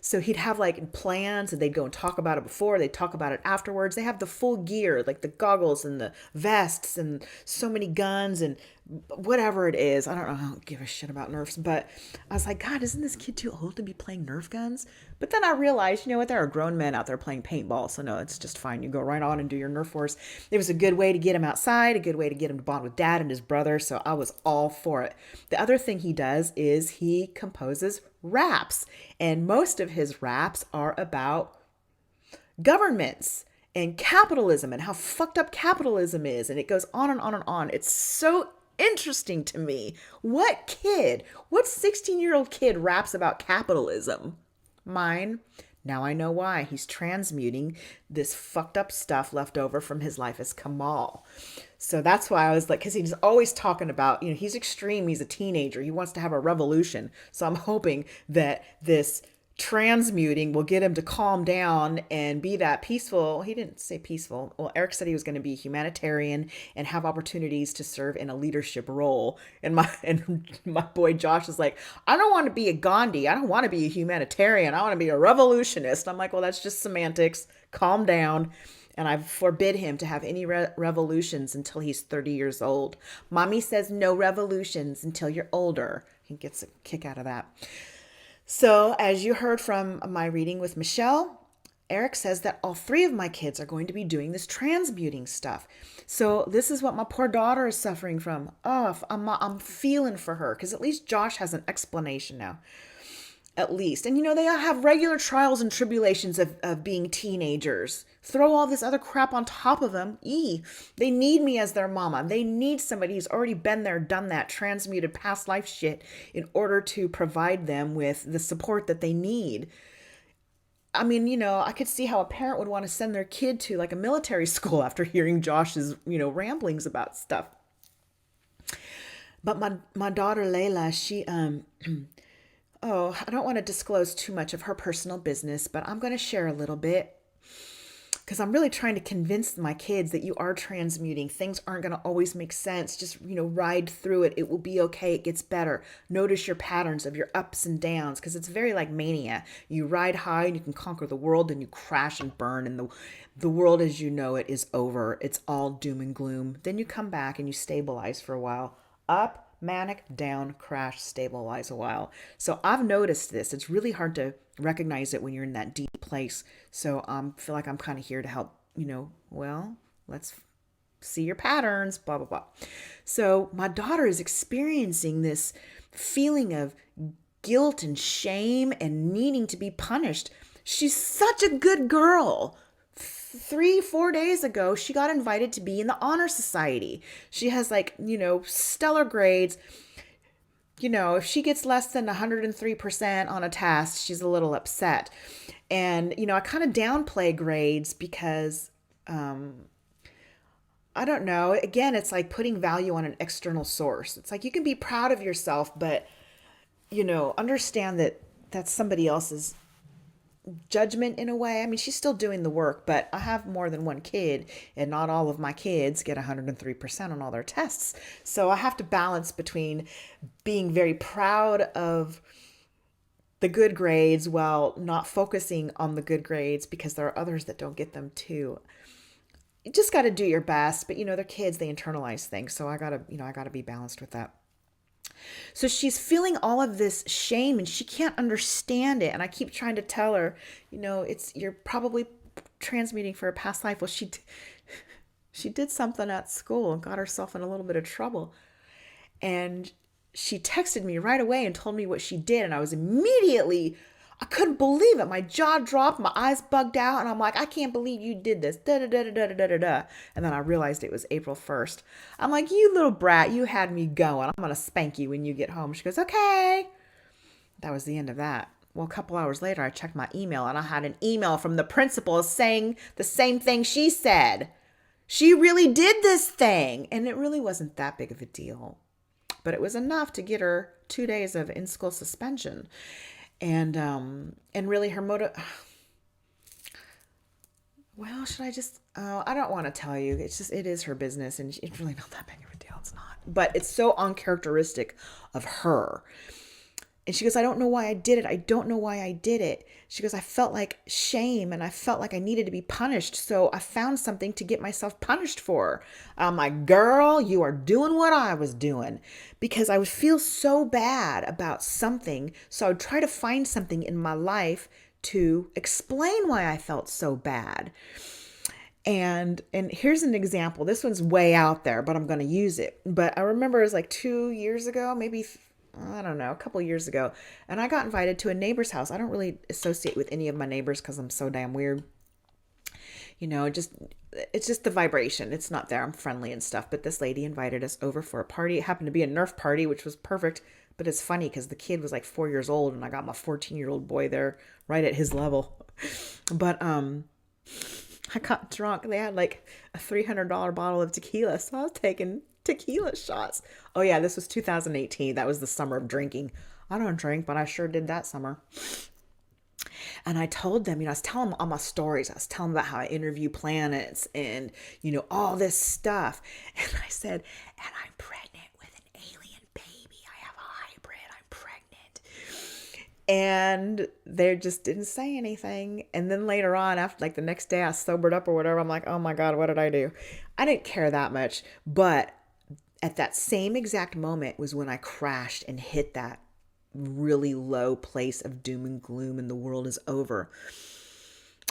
S1: So he'd have like plans and they'd go and talk about it before, they'd talk about it afterwards. They have the full gear, like the goggles and the vests and so many guns and whatever it is. I don't give a shit about Nerfs, but I was like, God, isn't this kid too old to be playing Nerf guns? But then I realized, there are grown men out there playing paintball. So no, it's just fine. You go right on and do your Nerf wars. It was a good way to get him outside, a good way to get him to bond with dad and his brother. So I was all for it. The other thing he does is he composes raps, and most of his raps are about governments and capitalism and how fucked up capitalism is, and it goes on and on and on. It's so interesting to me. What 16-year-old kid raps about capitalism? Mine. Now I know why. He's transmuting this fucked up stuff left over from his life as Kemal. So that's why I was like, because he's always talking about, he's extreme. He's a teenager. He wants to have a revolution. So I'm hoping that this transmuting will get him to calm down and be that peaceful. He didn't say peaceful. Well, Erik said he was going to be a humanitarian and have opportunities to serve in a leadership role. And my boy Josh is like, I don't want to be a Gandhi. I don't want to be a humanitarian. I want to be a revolutionist. I'm like, well, that's just semantics. Calm down. And I forbid him to have any revolutions until he's 30 years old. Mommy says no revolutions until you're older. He gets a kick out of that. So, as you heard from my reading with Michelle, Erik says that all three of my kids are going to be doing this transmuting stuff. So, this is what my poor daughter is suffering from. Oh, I'm feeling for her because at least Josh has an explanation now. At least. And they all have regular trials and tribulations of being teenagers. Throw all this other crap on top of them. They need me as their mama. They need somebody who's already been there, done that, transmuted past life shit in order to provide them with the support that they need. I mean, I could see how a parent would want to send their kid to like a military school after hearing Josh's, ramblings about stuff. But my daughter Layla, she oh, I don't want to disclose too much of her personal business, but I'm going to share a little bit because I'm really trying to convince my kids that you are transmuting. Things aren't going to always make sense. Just, ride through it. It will be okay. It gets better. Notice your patterns of your ups and downs because it's very like mania. You ride high and you can conquer the world, and you crash and burn, and the world as you know it is over. It's all doom and gloom. Then you come back and you stabilize for a while. Up, manic, down, crash, stabilize a while. So I've noticed this. It's really hard to recognize it when you're in that deep place. So I feel like I'm kind of here to help, let's see your patterns, blah, blah, blah. So my daughter is experiencing this feeling of guilt and shame and needing to be punished. She's such a good girl. 3-4 days ago, she got invited to be in the honor society. She has stellar grades. If she gets less than 103% on a test, she's a little upset. And, I kind of downplay grades because, I don't know. Again, it's like putting value on an external source. It's like you can be proud of yourself, but, understand that that's somebody else's judgment in a way. I mean, she's still doing the work, but I have more than one kid, and not all of my kids get 103% on all their tests. So I have to balance between being very proud of the good grades while not focusing on the good grades because there are others that don't get them too. You just got to do your best, but they're kids, they internalize things. So I got to be balanced with that. So she's feeling all of this shame and she can't understand it. And I keep trying to tell her, you're probably transmuting for a past life. Well, she did something at school and got herself in a little bit of trouble. And she texted me right away and told me what she did. And I couldn't believe it. My jaw dropped, my eyes bugged out, and I'm like, I can't believe you did this. Da da da da da da da da. And then I realized it was April 1st. I'm like, you little brat, you had me going. I'm gonna spank you when you get home. She goes, okay. That was the end of that. Well, a couple hours later, I checked my email, and I had an email from the principal saying the same thing she said. She really did this thing, and it really wasn't that big of a deal, but it was enough to get her 2 days of in-school suspension. And really her motive, well, should I just, I don't want to tell you. It is her business and it's really not that big of a deal. It's not, but it's so uncharacteristic of her. And she goes, I don't know why I did it. I don't know why I did it. She goes, I felt like shame and I felt like I needed to be punished. So I found something to get myself punished for. I'm like, girl, you are doing what I was doing because I would feel so bad about something. So I would try to find something in my life to explain why I felt so bad. And here's an example. This one's way out there, but I'm going to use it. But I remember it was like 2 years ago, maybe I don't know, a couple of years ago. And I got invited to a neighbor's house. I don't really associate with any of my neighbors because I'm so damn weird. It's just the vibration. It's not there. I'm friendly and stuff. But this lady invited us over for a party. It happened to be a Nerf party, which was perfect. But it's funny because the kid was like 4 years old and I got my 14-year-old boy there right at his level. But I got drunk. They had like a $300 bottle of tequila. So I was taking tequila shots. Oh yeah, this was 2018. That was the summer of drinking. I don't drink, but I sure did that summer. And I told them, I was telling them all my stories. I was telling them about how I interview planets and, all this stuff. And I said, and I'm pregnant with an alien baby. I have a hybrid. I'm pregnant. And they just didn't say anything. And then later on, after like the next day I sobered up or whatever, I'm like, oh my God, what did I do? I didn't care that much. But at that same exact moment was when I crashed and hit that really low place of doom and gloom and the world is over.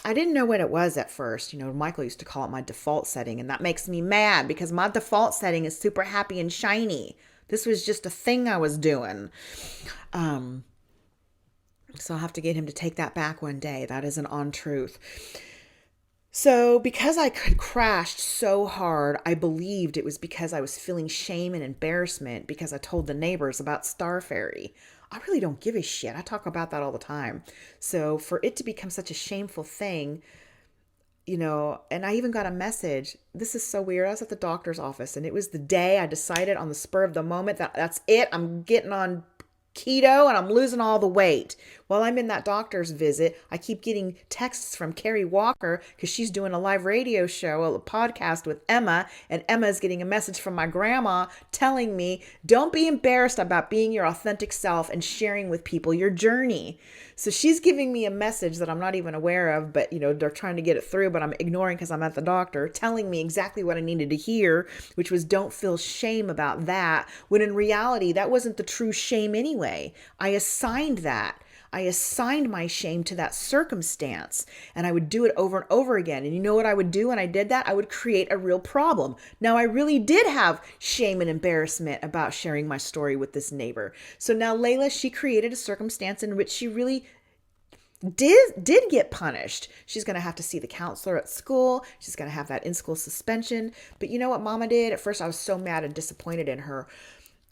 S1: I didn't know what it was at first. Michael used to call it my default setting, and that makes me mad because my default setting is super happy and shiny. This was just a thing I was doing. So I'll have to get him to take that back one day. That is an untruth. So because I could crashed so hard, I believed it was because I was feeling shame and embarrassment because I told the neighbors about Star Fairy. I really don't give a shit. I talk about that all the time. So for it to become such a shameful thing, and I even got a message. This is so weird. I was at the doctor's office, and it was the day I decided on the spur of the moment that that's it. I'm getting on keto and I'm losing all the weight. While I'm in that doctor's visit, I keep getting texts from Carrie Walker because she's doing a live radio show, a podcast with Emma, and Emma's getting a message from my grandma telling me, don't be embarrassed about being your authentic self and sharing with people your journey. So she's giving me a message that I'm not even aware of, but they're trying to get it through, but I'm ignoring because I'm at the doctor, telling me exactly what I needed to hear, which was don't feel shame about that, when in reality, that wasn't the true shame anyway. I assigned that. I assigned my shame to that circumstance, and I would do it over and over again. And you know what I would do when I did that? I would create a real problem. Now, I really did have shame and embarrassment about sharing my story with this neighbor. So now Layla, she created a circumstance in which she really did get punished. She's going to have to see the counselor at school. She's going to have that in-school suspension. But you know what Mama did? At first, I was so mad and disappointed in her.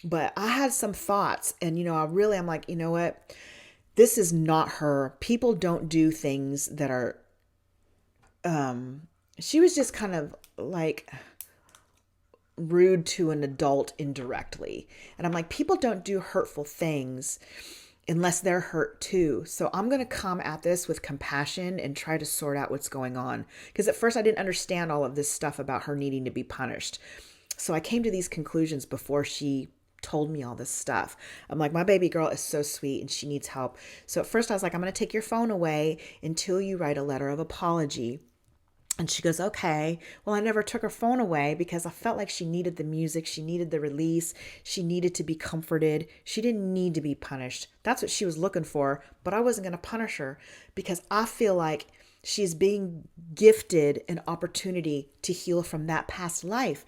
S1: But I had some thoughts, and I'm like, you know what? This is not her. People don't do things that are, she was just kind of like rude to an adult indirectly. And I'm like, people don't do hurtful things unless they're hurt too. So I'm going to come at this with compassion and try to sort out what's going on. Because at first I didn't understand all of this stuff about her needing to be punished. So I came to these conclusions before she told me all this stuff. I'm like, my baby girl is so sweet and she needs help. So at first I was like, I'm going to take your phone away until you write a letter of apology. And she goes, okay. Well, I never took her phone away because I felt like she needed the music. She needed the release. She needed to be comforted. She didn't need to be punished. That's what she was looking for. But I wasn't going to punish her because I feel like she's being gifted an opportunity to heal from that past life.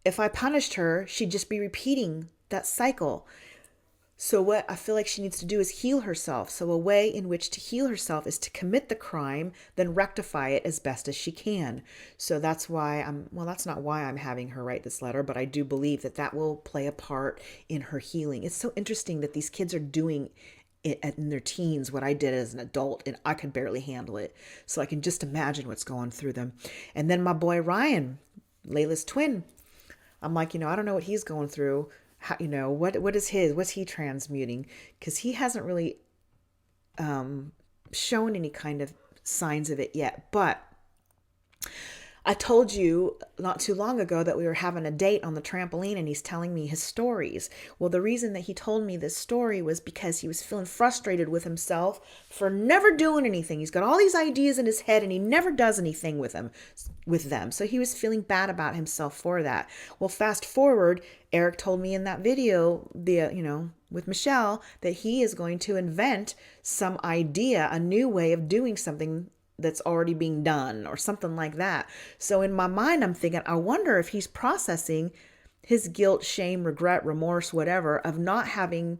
S1: If I punished her, she'd just be repeating that cycle. So what I feel like she needs to do is heal herself. So a way in which to heal herself is to commit the crime, then rectify it as best as she can. So that's why that's not why I'm having her write this letter, but I do believe that will play a part in her healing. It's so interesting that these kids are doing it in their teens what I did as an adult, and I could barely handle it. So I can just imagine what's going through them. And then my boy Ryan, Layla's twin, I'm like, I don't know what he's going through. How, what's he transmuting? Because he hasn't really shown any kind of signs of it yet. But I told you not too long ago that we were having a date on the trampoline and he's telling me his stories. Well, the reason that he told me this story was because he was feeling frustrated with himself for never doing anything. He's got all these ideas in his head and he never does anything with them. So he was feeling bad about himself for that. Well, fast forward, Erik told me in that video, with Michelle, that he is going to invent some idea, a new way of doing something that's already being done or something like that. So in my mind, I'm thinking, I wonder if he's processing his guilt, shame, regret, remorse, whatever, of not having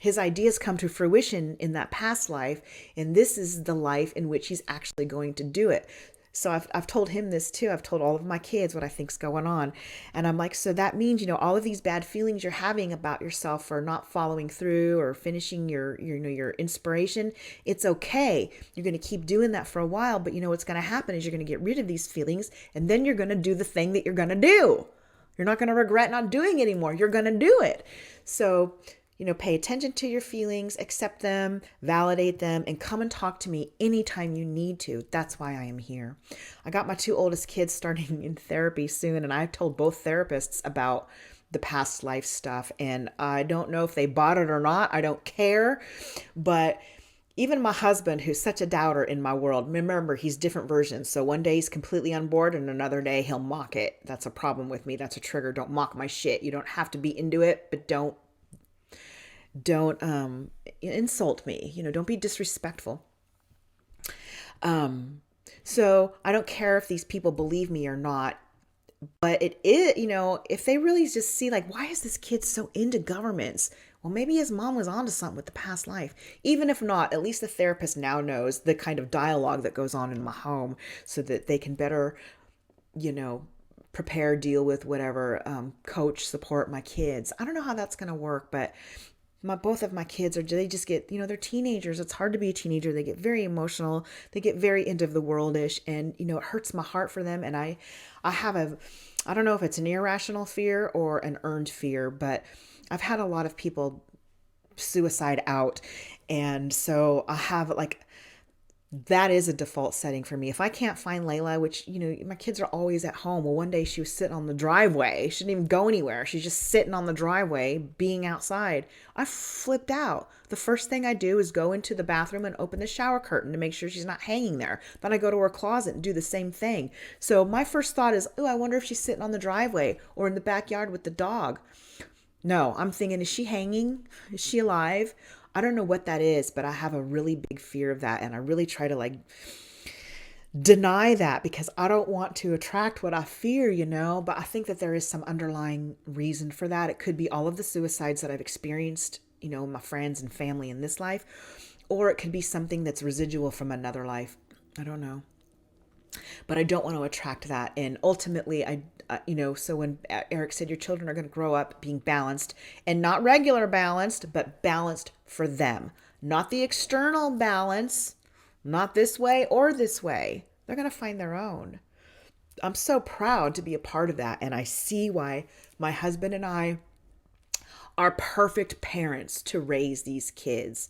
S1: his ideas come to fruition in that past life. And this is the life in which he's actually going to do it. So I've told him this too. I've told all of my kids what I think's going on. And I'm like, so that means, all of these bad feelings you're having about yourself for not following through or finishing your inspiration, it's okay. You're going to keep doing that for a while, but what's going to happen is you're going to get rid of these feelings and then you're going to do the thing that you're going to do. You're not going to regret not doing it anymore. You're going to do it. So pay attention to your feelings, accept them, validate them, and come and talk to me anytime you need to. That's why I am here. I got my 2 oldest kids starting in therapy soon, and I've told both therapists about the past life stuff, and I don't know if they bought it or not. I don't care, but Even my husband, who's such a doubter in my world, remember, he's different versions. So one day he's completely on board and another day he'll mock it. That's a problem with me. That's a trigger. Don't mock my shit. You don't have to be into it, but don't insult me. Don't be disrespectful. So I don't care if these people believe me or not, but it is, if they really just see like, why is this kid so into governments? Well, maybe his mom was onto something with the past life. Even if not, at least the therapist now knows the kind of dialogue that goes on in my home so that they can better, you know, prepare, deal with whatever, coach, support my kids. I don't know how that's going to work, but both of my kids they just get, they're teenagers. It's hard to be a teenager. They get very emotional. They get very end of the worldish, and it hurts my heart for them. And I have I don't know if it's an irrational fear or an earned fear, but I've had a lot of people suicide out, and so I have that is a default setting for me. If I can't find Layla, which, my kids are always at home. Well, one day she was sitting on the driveway. She didn't even go anywhere. She's just sitting on the driveway, being outside. I flipped out. The first thing I do is go into the bathroom and open the shower curtain to make sure she's not hanging there. Then I go to her closet and do the same thing. So my first thought is, oh, I wonder if she's sitting on the driveway or in the backyard with the dog. No, I'm thinking, is she hanging? Is she alive? I don't know what that is, but I have a really big fear of that. And I really try to deny that because I don't want to attract what I fear, but I think that there is some underlying reason for that. It could be all of the suicides that I've experienced, my friends and family in this life, or it could be something that's residual from another life. I don't know. But I don't want to attract that. And ultimately, so when Erik said your children are going to grow up being balanced, and not regular balanced, but balanced for them, not the external balance, not this way or this way. They're going to find their own. I'm so proud to be a part of that. And I see why my husband and I are perfect parents to raise these kids.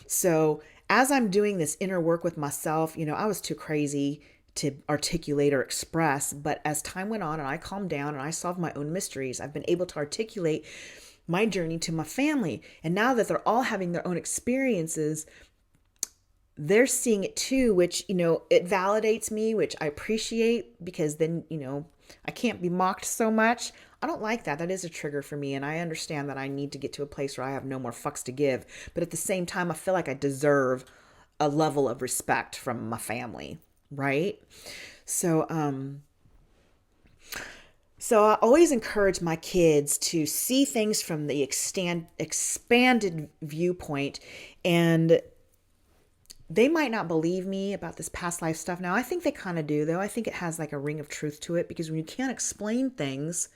S1: So as I'm doing this inner work with myself, I was too crazy to articulate or express. But as time went on and I calmed down and I solved my own mysteries, I've been able to articulate my journey to my family. And now that they're all having their own experiences, they're seeing it too, which, it validates me, which I appreciate, because then, I can't be mocked so much. I don't like that. That is a trigger for me. And I understand that I need to get to a place where I have no more fucks to give. But at the same time, I feel like I deserve a level of respect from my family. Right? So I always encourage my kids to see things from the expanded viewpoint, and they might not believe me about this past life stuff. Now, I think they kind of do, though. I think it has a ring of truth to it, because when you can't explain things,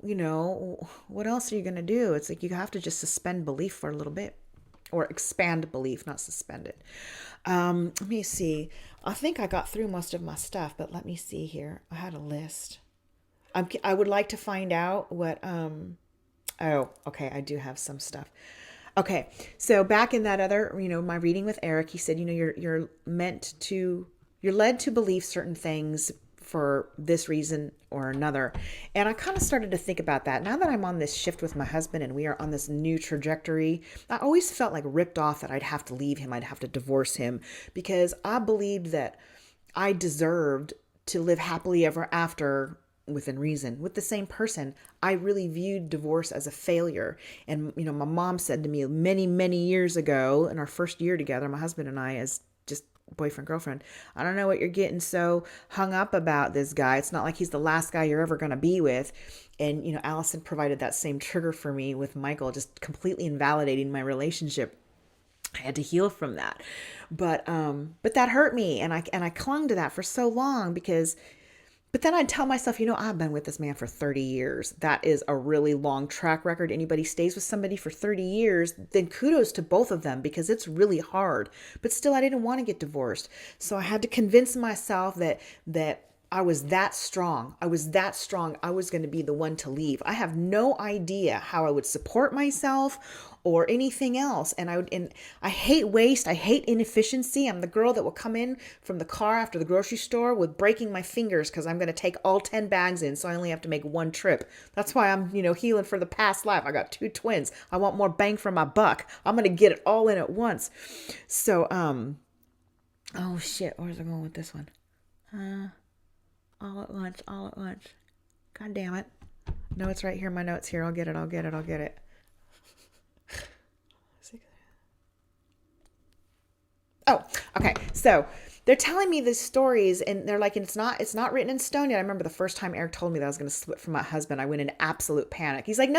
S1: what else are you going to do? It's like you have to just suspend belief for a little bit, or expand belief, not suspend it. Let me see. I think I got through most of my stuff, but let me see here. I had a list. I would like to find out what, oh, okay. I do have some stuff. Okay. So back in that other, my reading with Erik, he said, you're led to believe certain things for this reason or another. And I kind of started to think about that. Now that I'm on this shift with my husband and we are on this new trajectory, I always felt ripped off that I'd have to leave him. I'd have to divorce him, because I believed that I deserved to live happily ever after within reason with the same person. I really viewed divorce as a failure. And, my mom said to me many, many years ago, in our first year together, my husband and I, as just boyfriend, girlfriend, I don't know what you're getting so hung up about this guy. It's not like he's the last guy you're ever going to be with. And, Allison provided that same trigger for me with Michael, just completely invalidating my relationship. I had to heal from that. But that hurt me. And I clung to that for so long but then I'd tell myself, I've been with this man for 30 years. That is a really long track record. Anybody stays with somebody for 30 years, then kudos to both of them, because it's really hard. But still, I didn't want to get divorced. So I had to convince myself that I was that strong. I was that strong. I was going to be the one to leave. I have no idea how I would support myself or anything else. And I hate waste. I hate inefficiency. I'm the girl that will come in from the car after the grocery store with breaking my fingers because I'm going to take all 10 bags in. So I only have to make one trip. That's why I'm, healing for the past life. I got 2 twins. I want more bang for my buck. I'm going to get it all in at once. So, oh shit. Where's I going with this one? All at lunch. God damn it. No, it's right here in my notes here. I'll get it. Oh, okay. So they're telling me these stories and they're like, and it's not written in stone yet. I remember the first time Eric told me that I was going to slip from my husband, I went into absolute panic. He's like,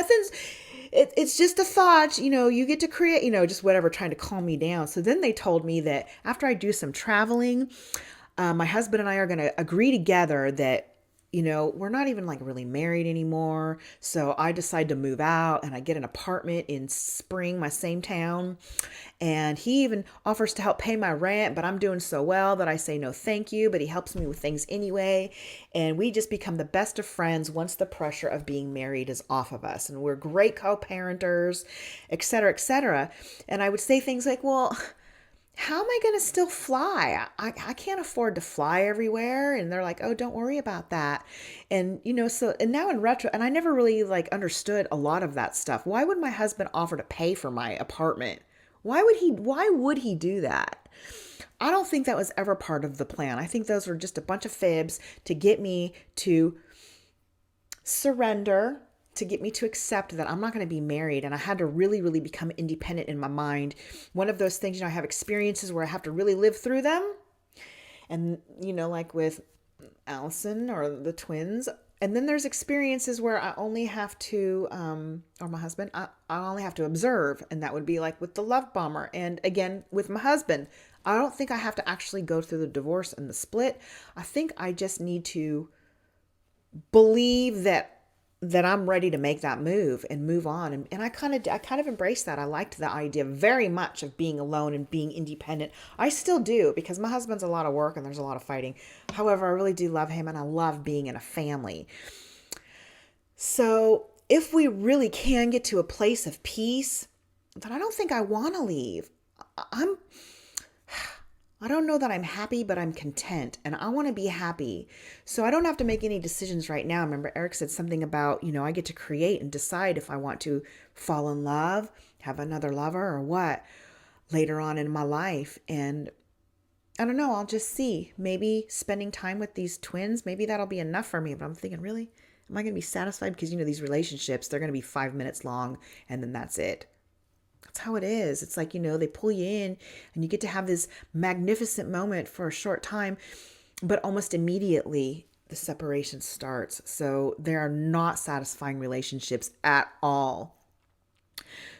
S1: it's just a thought, you get to create, just whatever, trying to calm me down. So then they told me that after I do some traveling, my husband and I are going to agree together that, we're not even like really married anymore. So I decide to move out and I get an apartment in Spring, my same town. And he even offers to help pay my rent, but I'm doing so well that I say no, thank you. But he helps me with things anyway. And we just become the best of friends once the pressure of being married is off of us. And we're great co-parenters, et cetera, et cetera. And I would say things like, well, how am I going to still fly? I can't afford to fly everywhere. And they're like, oh, don't worry about that. And, and now in retro, and I never really understood a lot of that stuff. Why would my husband offer to pay for my apartment? Why would he do that? I don't think that was ever part of the plan. I think those were just a bunch of fibs to get me to surrender, to get me to accept that I'm not going to be married. And I had to really, really become independent in my mind. One of those things, I have experiences where I have to really live through them. And, like with Allison or the twins. And then there's experiences where I only have to, or my husband, I only have to observe. And that would be like with the love bomber. And again, with my husband, I don't think I have to actually go through the divorce and the split. I think I just need to believe that I'm ready to make that move and move on. And I kind of embraced that. I liked the idea very much of being alone and being independent. I still do, because my husband's a lot of work and there's a lot of fighting. However, I really do love him and I love being in a family. So if we really can get to a place of peace, then I don't think I want to leave. I don't know that I'm happy, but I'm content and I want to be happy. So I don't have to make any decisions right now. Remember, Eric said something about, I get to create and decide if I want to fall in love, have another lover or what later on in my life. And I don't know, I'll just see. Maybe spending time with these twins, maybe that'll be enough for me. But I'm thinking, really? Am I going to be satisfied? Because, these relationships, they're going to be 5 minutes long and then that's it. That's how it is. It's like, they pull you in and you get to have this magnificent moment for a short time, but almost immediately the separation starts. So they are not satisfying relationships at all.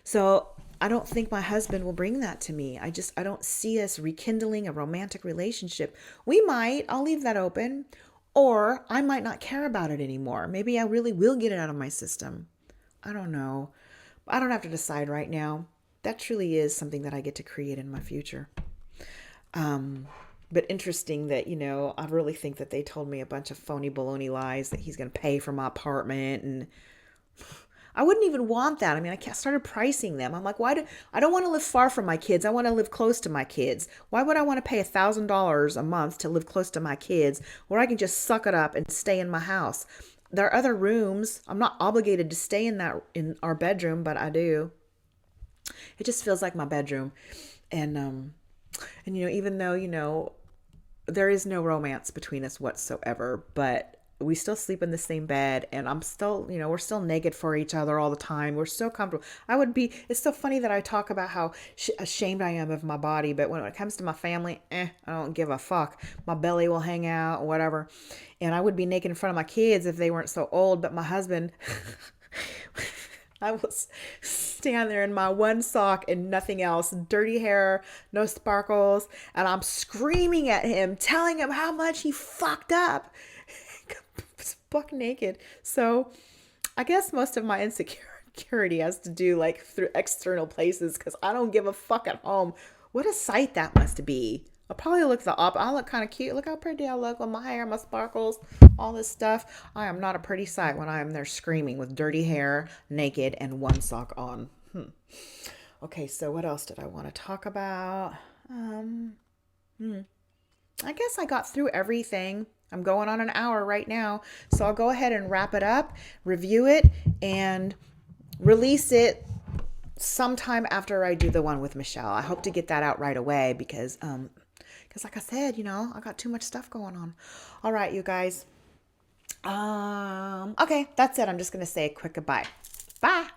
S1: So I don't think my husband will bring that to me. I don't see us rekindling a romantic relationship. We might, I'll leave that open, or I might not care about it anymore. Maybe I really will get it out of my system. I don't know. I don't have to decide right now. That truly is something that I get to create in my future. But interesting that, I really think that they told me a bunch of phony baloney lies that he's going to pay for my apartment. And I wouldn't even want that. I mean, I started pricing them. I'm like, I don't want to live far from my kids. I want to live close to my kids. Why would I want to pay $1,000 a month to live close to my kids where I can just suck it up and stay in my house? There are other rooms. I'm not obligated to stay in our bedroom, but I do. It just feels like my bedroom. And even though, there is no romance between us whatsoever, but we still sleep in the same bed and I'm still, we're still naked for each other all the time. We're so comfortable. It's so funny that I talk about how ashamed I am of my body, but when it comes to my family, I don't give a fuck. My belly will hang out or whatever. And I would be naked in front of my kids if they weren't so old, but my husband, I will stand there in my one sock and nothing else, dirty hair, no sparkles, and I'm screaming at him, telling him how much he fucked up. Buck naked. So I guess most of my insecurity has to do through external places because I don't give a fuck at home. What a sight that must be. I'll probably look I'll look kind of cute. Look how pretty I look with my hair, my sparkles, all this stuff. I am not a pretty sight when I am there screaming with dirty hair, naked, and one sock on. Okay, so what else did I want to talk about? I guess I got through everything. I'm going on an hour right now. So I'll go ahead and wrap it up, review it, and release it sometime after I do the one with Michelle. I hope to get that out right away because like I said, I got too much stuff going on. All right, you guys. Okay, that's it. I'm just going to say a quick goodbye. Bye.